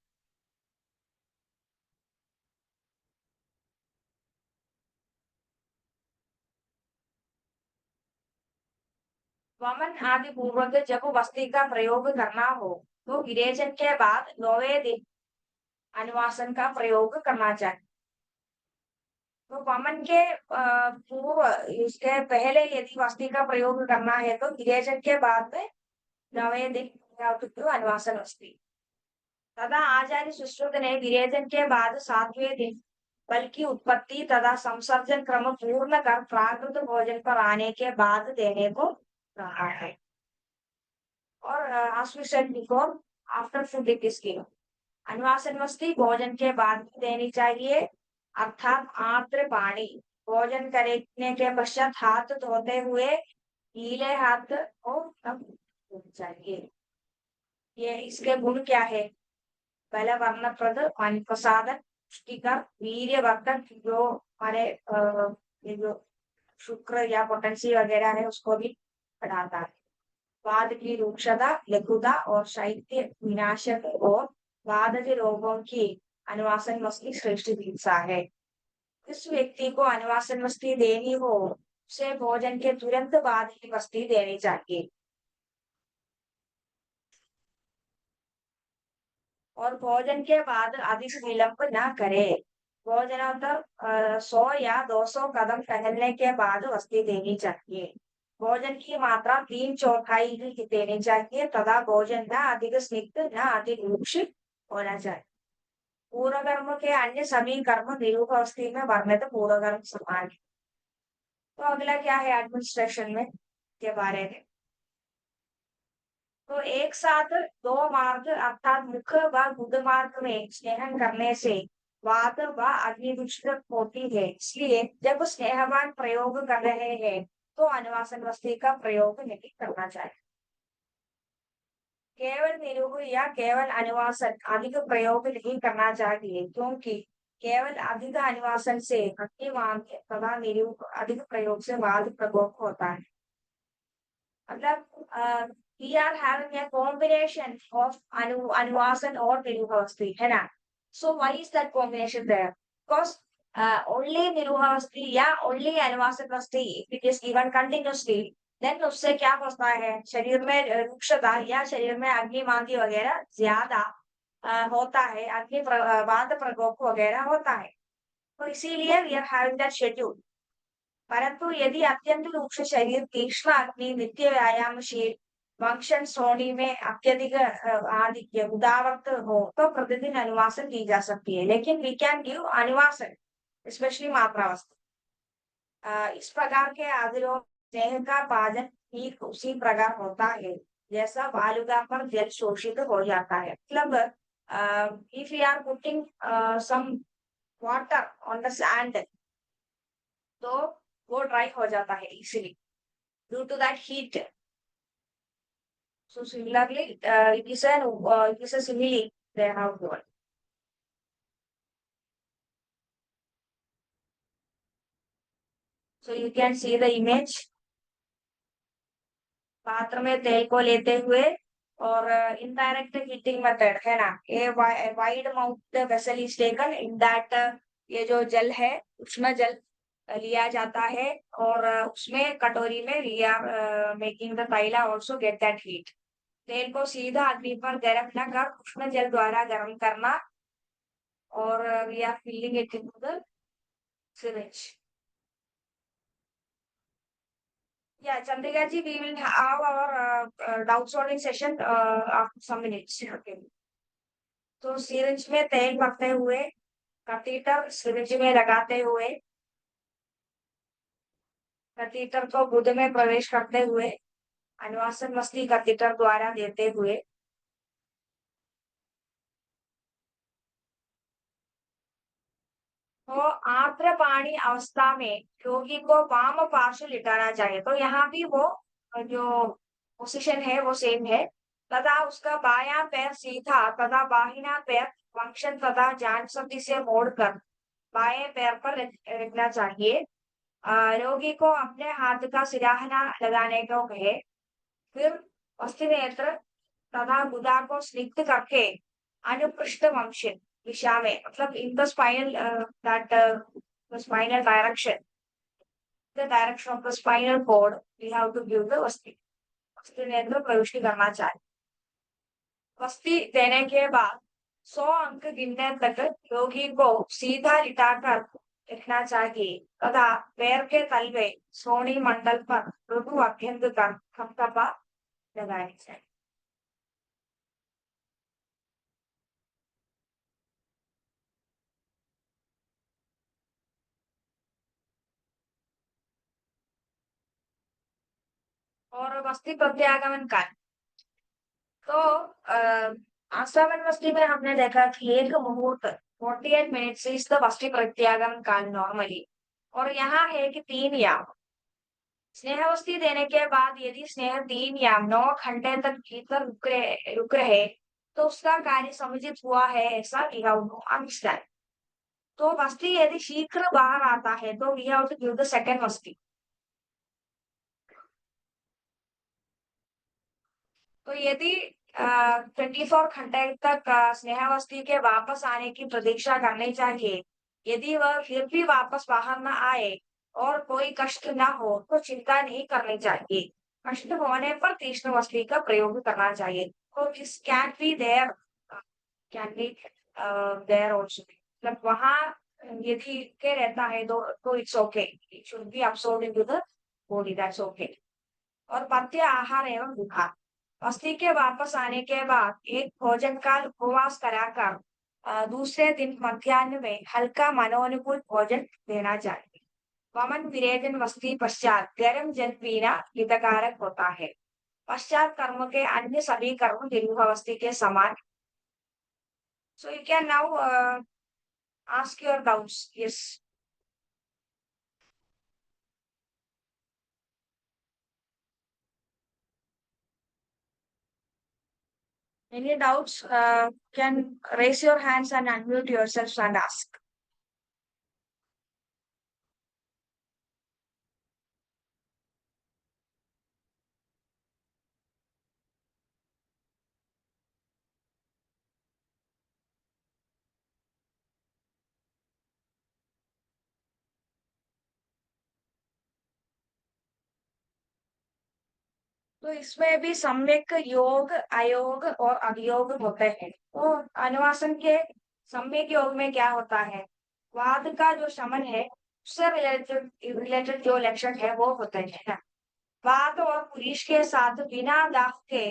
वमन आदि पूर्वक जब वस्ती का प्रयोग करना हो तो विरेचन के बाद 9वें दिन अनुवासन का प्रयोग करना चाहिए। तो वमन के पूर्व, इसके पहले यदि वस्ती का प्रयोग करना है तो विरेचन के बाद में नवे दिन अनुवासन वस्ती। तथा आचार्य सुश्रुत ने विरेचन के बाद 7वें दिन बल की उत्पत्ति तथा संसर्जन क्रम पूर्ण कर प्राकृत भोजन पर आने के बाद देने को कहा है। और auspicious before after food scheme, अनुवासन वस्ती भोजन के बाद देनी चाहिए, अर्थात आर्द्र पानी। भोजन करने के पश्चात हाथ धोते हुए गीले हाथ को तब धोना चाहिए। ये इसके गुण क्या है? बल वर्णप्रद मन प्रसादन पुष्टिकर वीर्यवर्धक, जो हमारे ये जो शुक्र या पोटेंसी वगैरह है उसको भी बढ़ाता है। वाद की रूक्षता, लघुता और शैत्य विनाशक और वाद के रोगों की अनुवासन वस्ती श्रेष्ठ चिकित्सा है। जिस व्यक्ति को अनुवासन वस्ती देनी हो उसे भोजन के तुरंत बाद ही वस्ती देनी चाहिए और भोजन के बाद अधिक विलंब न करे। भोजनानंतर 100 या 200 कदम टहलने के बाद वस्ती देनी चाहिए। भोजन की मात्रा 3/4 ही देनी चाहिए तथा भोजन न अधिक स्निग्ध न अधिक रुक्ष होना चाहिए। पूर्व कर्म के अन्य सभी कर्म निरूप अवस्थी में वर्णित पूर्व कर्म समान है। तो अगला क्या है एडमिनिस्ट्रेशन में के बारे में। तो एक साथ दो मार्ग अर्थात मुख व गुद मार्ग में स्नेहन करने से वात व अग्निदुष्ट होती है, इसलिए जब स्नेहवान प्रयोग कर रहे हैं तो अनुवासन वस्ती का प्रयोग नहीं करना चाहिए। केवल निरूप या केवल अनुवासन अधिक प्रयोग नहीं करना चाहिए, क्योंकि केवल अधिक अनुवासन से अग्निवान तथा निरूप अधिक प्रयोग से वाद प्रकोप होता है। मतलब we are having a combination of अनुवासन और निरूपावस्थी है ना। So why is that combination there? Because only निरूपावस्थी या only अनुवासनावस्थी if it is given continuously, then उससे क्या होता है, शरीर में रुक्षता या शरीर में अग्निमांदी वगैरह ज्यादा होता है, वात प्रकोप वगैरह होता है। तो इसीलिए we are having that schedule। परंतु यदि अत्यंत रूक्ष शरीर, तीक्ष्ण अग्नि, नित्य व्यायामशील, वंशन श्रोणी में अत्यधिक आधिक्य उदावक्त हो तो प्रतिदिन अनुवासन की जा सकती है, लेकिन वी कैन गिव अनुवासन स्पेशली मात्रावस्था। इस प्रकार के आदिरों स्नेह का पाचन ठीक उसी प्रकार होता है जैसा बालुका पर जल शोषित हो जाता है। मतलब if you are putting some water on the sand तो वो ड्राई हो जाता है easily due to that heat. So similarly, it is a simile they have given. So you can see the image। पात्र में तेल को लेते हुए और इनडायरेक्ट हीटिंग मेथड है ना, a wide mouth vessel is taken in that, ये जो जल है उष्ण जल लिया जाता है और उसमें कटोरी में लिया, making the taila also get that heat. तेल को सीधा अग्नि पर गर्म न कर उष्ण जल द्वारा गर्म करना और we are filling it into the syringe. Yeah, Chandrika ji, we will have our doubt solving session after some minutes. Okay. तो सिरिंज में तेल भरते हुए, कैथेटर सिरिंज में लगाते हुए, कैथेटर को गुद में प्रवेश करते हुए, अनुवासन वस्ती कैथेटर द्वारा देते हुए, तो आर्द्र पानी अवस्था में रोगी को वाम पार्श्व लिटाना चाहिए। तो यहाँ भी वो जो पोजीशन है वो सेम है तथा उसका बायां पैर सीधा तथा बाहिना पैर वंशन तथा जांघ संधि से मोड़कर बाएं पैर पर रखना चाहिए। रोगी को अपने हाथ का सिराहना लगाने को कहे, फिर अस्थि नेत्र तथा गुदा को स्निग्ध करके अनुपृष्ठ वंश दिशा में, मतलब in the spinal that the spinal direction, the direction of the spinal cord we have to give the अस्थि नेत्र प्रविष्टि करना चाहिए। वस्ती देने के बाद 100 अंक गिनने तक रोगी को सीधा लिटाकर रखना चाहिए तथा पैर के तलवे श्रोणि मंडल पर मृदु अभ्यंग कर थपथपा लगानी चाहिए। और मस्ती प्रत्यागमन काल, तो आश्रमण मस्ती में हमने देखा कि एक मुहूर्त 48 मिनट्स इज द मस्ती प्रत्यागमन काल नॉर्मली। और यहाँ है कि 3 याम स्नेहावस्थी देने के बाद यदि स्नेह 3 या 9 घंटे तक भीतर रुक रहे तो उसका कार्य समुचित हुआ है ऐसा अंडरस्टैंड। तो मस्ती यदि शीघ्र बाहर आता है तो we have to give the second मस्ती। तो यदि 24 घंटे तक स्नेहावस्थी के वापस आने की प्रतीक्षा करनी चाहिए, यदि वह फिर भी वापस बाहर न आए और कोई कष्ट न हो तो चिंता नहीं करनी चाहिए। कष्ट होने पर तीक्ष्ण मछली का प्रयोग करना चाहिए। तो this can be there, can be there also, मतलब वहां यदि के रहता है तो it's okay, it should be absorbed into the body, that's okay. और पथ्य आहार एवं विहार, अस्थि के वापस आने के बाद एक भोजन काल उपवास कराकर दूसरे दिन मध्याह्न में हल्का मनोनुकूल भोजन देना चाहिए। वमन विरेचन वस्ती पश्चात गर्म जल पीना हितकारक होता है। पश्चात कर्म के अन्य सभी कर्म निर्विभवस्थी के समान। So you can now ask your doubts. Yes, any doubts, can raise your hands and unmute yourselves and ask. तो इसमें भी सम्यक योग, अयोग और अभियोग होते हैं। तो अनुवासन के सम्यक योग में क्या होता है, वाद का जो शमन है उससे रिलेटेड रिलेटेड जो लक्षण है वो होते हैं ना। वाद और पुरुष के साथ बिना दाह के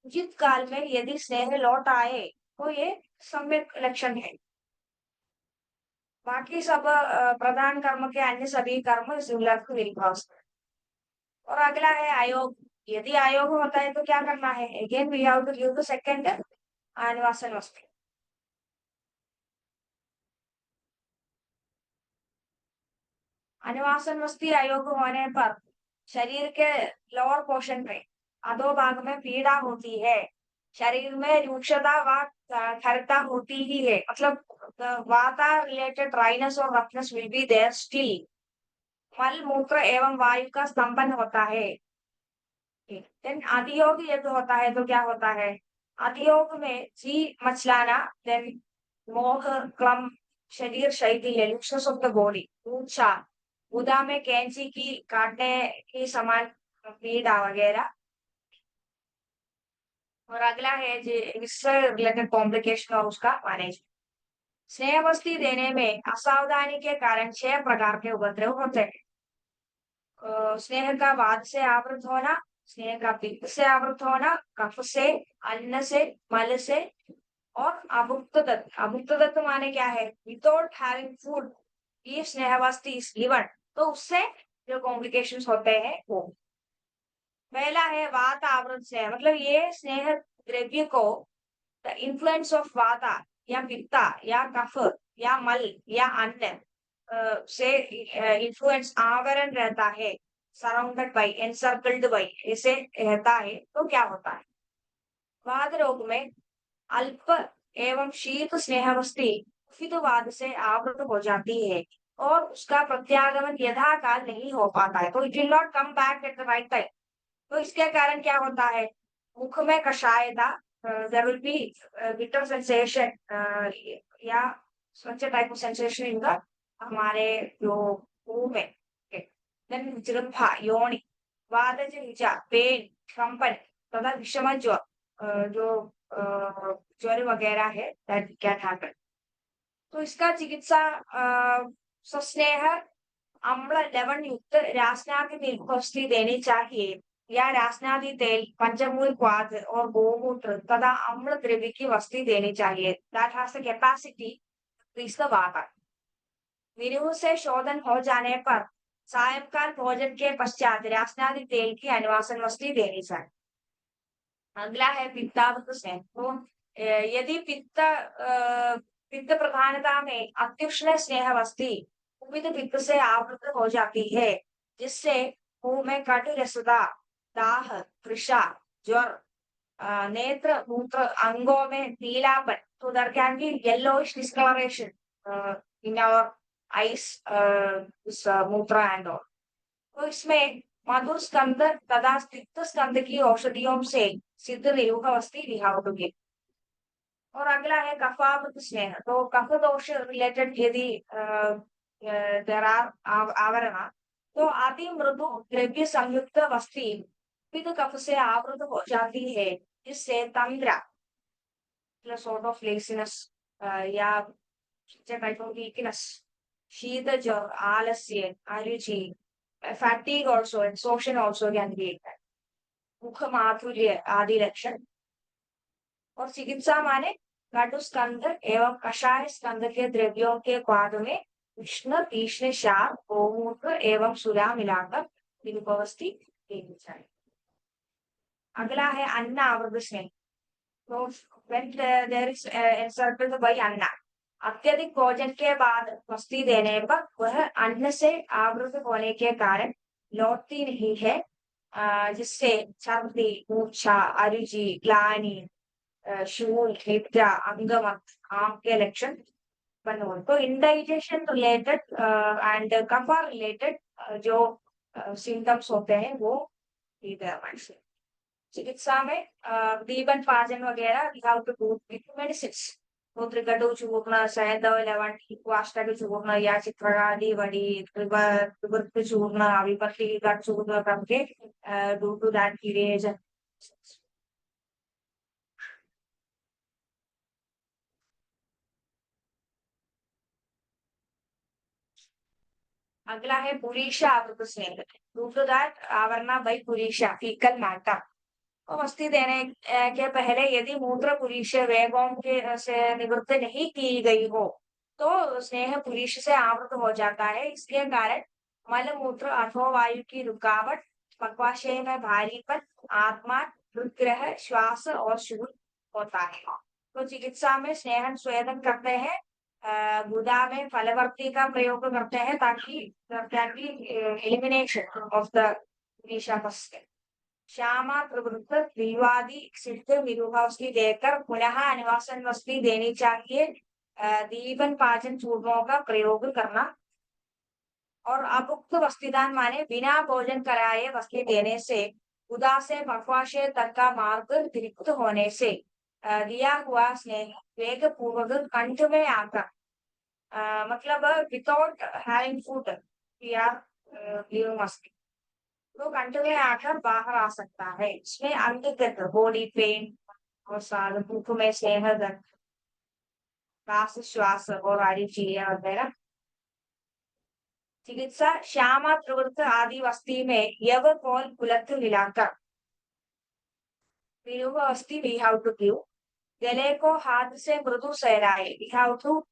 उचित काल में यदि स्नेह लौट आए तो ये सम्यक लक्षण है। बाकी सब प्रधान कर्म के अन्य सभी कर्म सिमिलर टू और अगला है आयोग। यदि आयोग होता है तो क्या करना है, again we have to give the second आनिवासन वस्तु। अनिवासन वस्ती आयोग होने पर शरीर के लोअर पोर्शन में अधो भाग में पीड़ा होती है, शरीर में रूक्षता व खरता होती ही है, मतलब वाता रिलेटेड ड्राइनेस और roughness will be there still. मल मूत्र एवं वायु का स्तंभन होता है। देन अधियोग यदि होता है तो क्या होता है, अधियोग में जी मचलाना, देन मोह क्रम, शरीर शैथिल्य, लूजनेस ऑफ द बॉडी, ऊंचा, उदा में कैंची की काटने की समान पीड़ा वगैरह। और अगला है जी इससे रिलेटेड कॉम्प्लिकेशन और उसका मैनेजमेंट। स्नेहवस्ती देने में असावधानी के कारण 6 प्रकार के उपद्रव होते हैं। स्नेह का वाद से आवृत होना, स्नेह का पित्त से आवृत होना, कफ से, अन्न से, मल से, और अभुक्त दत्त। अभुक्त दत्त माने क्या है, विदाउट हैविंग फूड ये स्नेहवस्ती इज गिवन, तो उससे जो कॉम्प्लिकेशंस होते हैं वो। पहला है वात आवृत से, मतलब ये स्नेह द्रव्य को द इन्फ्लुएंस ऑफ वाता या पित्ता या कफ या मल या अन्न से इन्फ्लुएंस आवरण रहता है, सराउंडेड बाई, एनसर्कल्ड बाई, ऐसे रहता है तो क्या होता है, वाद रोग में अल्प एवं शीत स्नेहावस्थी फितवाद से आवृत हो जाती है और उसका प्रत्यागमन यथा काल नहीं हो पाता है, तो it will not come back at the right time. तो इसके कारण क्या होता है, मुख में कषायता, there will be bitter sensation या स्वच्छ type of sensation in the हमारे जो मुंह में। देन जृंभा योनि, वादज विचा पेन कंपन तथा विषम जो ज्वर वगैरह है दैट कैन हैपन। तो इसका चिकित्सा सस्नेह अम्ल लवण युक्त रासनादि निर्कोष्ठी देनी चाहिए या रासनादि तेल पंचमूल क्वाथ और गोमूत्र तथा अम्ल द्रव्य की वस्ती देनी चाहिए that has the capacity increase the water. विरुह से शोधन हो जाने पर सायंकाल भोजन के पश्चात रासनादि तेल की अनुवासन वस्ती देनी चाहिए। अगला है पित्तावृत स्नेह। तो यदि पित्त प्रधानता में अत्युष्ण स्नेह वस्ती कुपित पित्त से आवृत हो जाती है, जिससे मुंह में कटु रसदा, दाह, तृषा, ज्वर, नेत्र मूत्र अंगों में पीलापन, तो there can be yellowish discoloration in our eyes, मूत्र एंड ऑल। तो इसमें मधुर स्कंद तथा तिक्त स्कंद की औषधियों से सिद्ध निरूह वस्ती विहावटुगे। और अगला है कफावृत स्नेह। तो कफ दोष रिलेटेड यदि देर आर आवरण, तो अति मृदु द्रव्य संयुक्त वस्ती पित्त कफ से आवृत हो जाती है, जिससे तंद्रा सॉर्ट ऑफ लेजीनेस या टाइप ऑफ वीकनेस, शीत ज्वर, आलस्य, अरुचि, fatigue also, exhaustion also can be that। मुख माधुर्य आदि लक्षण। और चिकित्सा माने कटु स्कंद एवं कषाय स्कंद के द्रव्यों के क्वाद में उष्ण तीक्ष्ण क्षार गोमूत्र एवं सुरा मिलाकर विनुपवस्थी देनी चाहिए। अगला है अन्न आवृत स्नेह। तो when there is encircled by अन्ना, अत्यधिक भोजन के बाद वस्ती देने पर वह अन्न से आवृत होने के कारण लौटती नहीं है, जिससे छर्दी, मूर्छा, अरुचि, ग्लानि, शूल, निद्रा, अंगमत आम के लक्षण उत्पन्न हो। तो इंडाइजेशन रिलेटेड एंड कफा रिलेटेड जो सिम्टम्स होते हैं वो इधर से चिकित्सा में दीपन पाचन वगैरह we have to do with medicines. तो त्रिकटु चूर्ण, सैंधव लवण, वाष्टक चूर्ण या चित्रगादि वड़ी, त्रिवृत्त चूर्ण, अविपत्ति का चूर्ण करके डू टू दैट पीरियड। अगला है पुरीषा आवृत स्नेह। डू टू दैट आवरणा बाई पुरीषा फीकल मैटर। और वस्ती देने के पहले यदि मूत्र पुरीष वेगों के से निवृत्त नहीं की गई हो, तो स्नेह पुरीष से आवृत हो जाता है। इसके कारण मल मूत्र अथवा वायु की रुकावट, पक्वाशय में भारीपन, आत्मा हृदय श्वास और शूल होता है। तो चिकित्सा में स्नेहन स्वेदन करते हैं, गुदा में फलवर्ती का प्रयोग करते हैं ताकि एलिमिनेशन ऑफ द पुरीषापस्य। श्यामा प्रवृत्त द्विवादी सिद्ध विरूहावस्ती देकर पुनः अनुवासन वस्ती देनी चाहिए। दीपन पाचन चूर्णों का प्रयोग करना। और अभुक्त वस्तीदान माने बिना भोजन कराए वस्ती देने से उदा से पक्वाशय तक का मार्ग रिक्त होने से दिया हुआ स्नेह वेग पूर्वक कंठ में आकर, मतलब without having food we are giving वस्ती, तो कंठ में आकर बाहर आ सकता है। इसमें अंगगत बॉडी पेन और साल मुख में स्नेह दर्द, श्वास श्वास और अरुचि वगैरह। चिकित्सा श्यामा प्रवृत्त आदि वस्ती में यव कौल कुलत मिलाकर विरूह वस्ती वी हैव टू गिव। गले को हाथ से मृदु सहलाए, we have to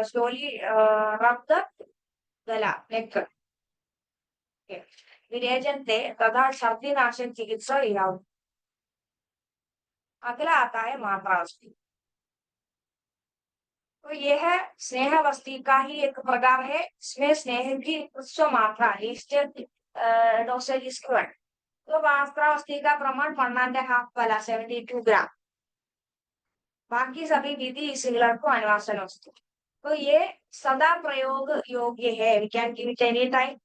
slowly rub the गला नेक। विरेजनते तथा सर्दी नाशक चिकित्सा वी हैव। अगला आता है मात्रा वस्ती। तो यह स्नेह वस्ती का ही एक प्रकार है। इसमें स्नेह की उच्च मात्रा डोसेज इज गिवन। तो मात्रा वस्ती का प्रमाण 1.5 वाला 72 ग्राम। बाकी सभी विधि सिमिलर को अनुवासन वस्तु। तो ये सदा प्रयोग योग्य है। We can give it any time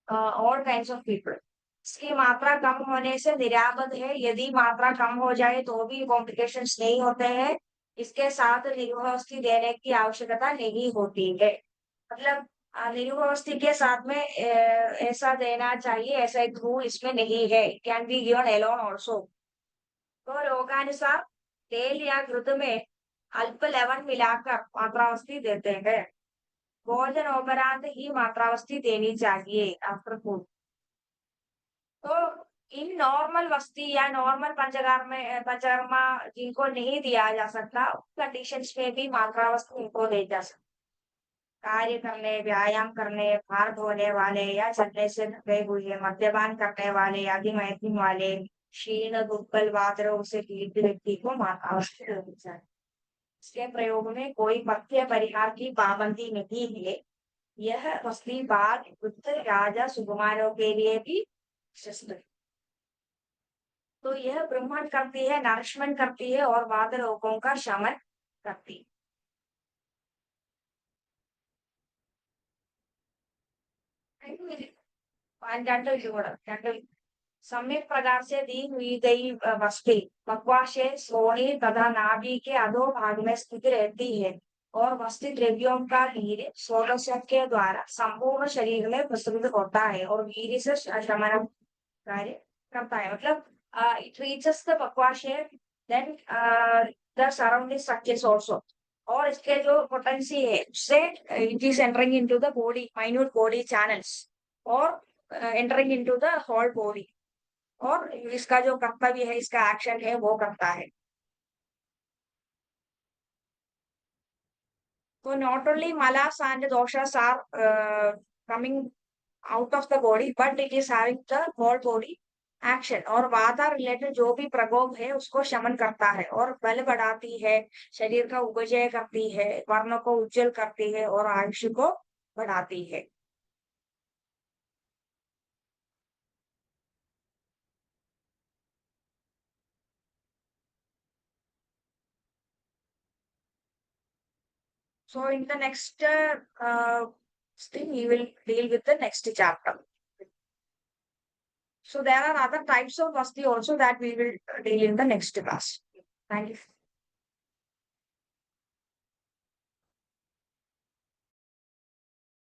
all kinds of people. इसकी मात्रा कम होने से निरापद है। यदि मात्रा कम हो जाए तो भी कॉम्प्लिकेशंस नहीं होते हैं। इसके साथ निर्भर देने की आवश्यकता नहीं होती है। मतलब निरुपवस्थी के साथ में ऐसा देना चाहिए, ऐसा एक रूल इसमें नहीं है। Can be given alone also. तो लोकानुसार तेल या घृत में अल्प लवण मिलाकर मात्रावस्थी देते हैं। भोजन उपरांत ही मात्रावस्थी देनी चाहिए, आफ्टर फूड। तो इन नॉर्मल वस्ती या नॉर्मल पंचकर्मा जिनको नहीं दिया जा सकता, कंडीशंस में भी मात्रावस्थी इनको दी जा सकती। कार्य करने, व्यायाम करने, भार ढोने वाले या चलने से थके हुए, मद्यपान करने वाले, अधिमैथुन वाले, क्षीण दुर्बल वातरों से पीड़ित व्यक्ति को मात्रावस्थी देनी चाहिए। इसके प्रयोग में कोई पथ्य परिहार की पाबंदी नहीं है। यह वस्ती बाल, वृद्ध, राजा, सुकुमारों के लिए भी विशिष्ट है। तो यह ब्रह्मण करती है, नरिशमेंट करती है और वात रोगों का शमन करती है। सम्यक प्रकार से दी हुई गई वस्तु बकवाशे श्रोणी तथा नाभि के अधो भाग में स्थित रहती है और वस्तु द्रव्यों का वीर्य षोडश के द्वारा संपूर्ण शरीर में प्रसृत होता है और वीर्य से शमन कार्य करता है। मतलब इट रीचेस द बकवाशे, then the surrounding structures also. और इसके जो पोटेंसी है उससे it is entering into the body, minute body channels, और entering into the whole body. और इसका जो कर्तव्य है, इसका एक्शन है, वो करता है। तो not only malas and doshas are coming out of the body, but it is having the whole body action। और वाता रिलेटेड जो भी प्रकोप है उसको शमन करता है और बल बढ़ाती है, शरीर का उपजय करती है, वर्ण को उज्जवल करती है और आयुष्य को बढ़ाती है। So in the next thing, we will deal with the next chapter. So there are other types of vasti also that we will deal in the next class. Thank you.